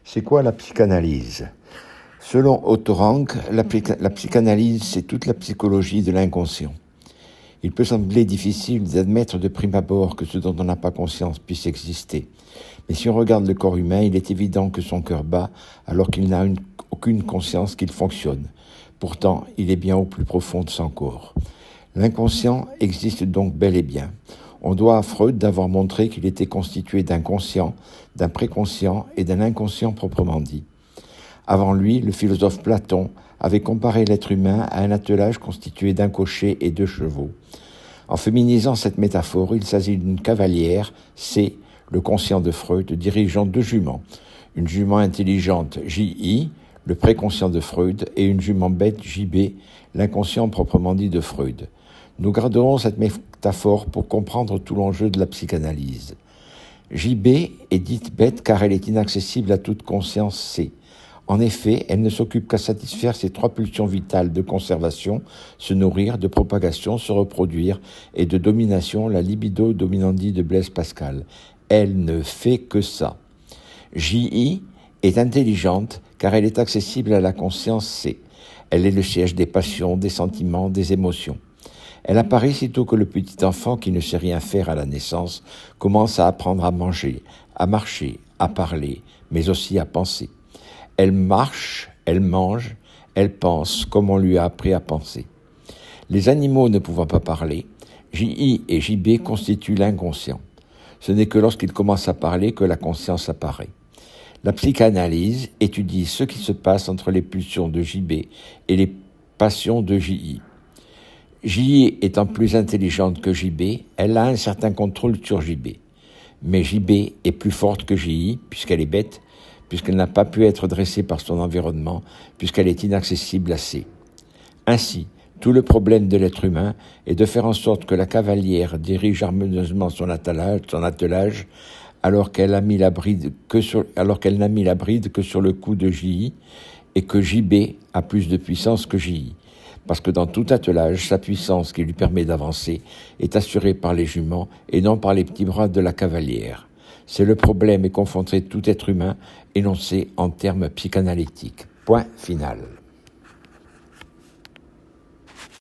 C'est quoi la psychanalyse? Selon Otto Rank, la psychanalyse, c'est toute la psychologie de l'inconscient. Il peut sembler difficile d'admettre de prime abord que ce dont on n'a pas conscience puisse exister. Mais si on regarde le corps humain, il est évident que son cœur bat alors qu'il n'a aucune conscience qu'il fonctionne. Pourtant, il est bien au plus profond de son corps. L'inconscient existe donc bel et bien. On doit à Freud d'avoir montré qu'il était constitué d'un conscient, d'un préconscient et d'un inconscient proprement dit. Avant lui, le philosophe Platon avait comparé l'être humain à un attelage constitué d'un cocher et 2 chevaux. En féminisant cette métaphore, il s'agit d'une cavalière, C, le conscient de Freud, dirigeant 2 juments. Une jument intelligente, J.I., le préconscient de Freud, et une jument bête, J.B., l'inconscient proprement dit de Freud. Nous garderons cette métaphore pour comprendre tout l'enjeu de la psychanalyse. J.B. est dite bête car elle est inaccessible à toute conscience C. En effet, elle ne s'occupe qu'à satisfaire ses 3 pulsions vitales de conservation, se nourrir, de propagation, se reproduire, et de domination, la libido dominandi de Blaise Pascal. Elle ne fait que ça. J.I. est intelligente car elle est accessible à la conscience C. Elle est le siège des passions, des sentiments, des émotions. Elle apparaît sitôt que le petit enfant, qui ne sait rien faire à la naissance, commence à apprendre à manger, à marcher, à parler, mais aussi à penser. Elle marche, elle mange, elle pense comme on lui a appris à penser. Les animaux ne pouvant pas parler, J.I. et J.B. constituent l'inconscient. Ce n'est que lorsqu'ils commencent à parler que la conscience apparaît. La psychanalyse étudie ce qui se passe entre les pulsions de J.B. et les passions de J.I. J.I. étant plus intelligente que J.B., elle a un certain contrôle sur J.B. Mais J.B. est plus forte que J.I., puisqu'elle est bête, puisqu'elle n'a pas pu être dressée par son environnement, puisqu'elle est inaccessible à C. Ainsi, tout le problème de l'être humain est de faire en sorte que la cavalière dirige harmonieusement son attelage, alors qu'elle n'a mis la bride que sur le cou de J.I. et que J.B. a plus de puissance que J.I. Parce que dans tout attelage, sa puissance qui lui permet d'avancer est assurée par les juments et non par les petits bras de la cavalière. C'est le problème et confronter tout être humain énoncé en termes psychanalytiques. Point final.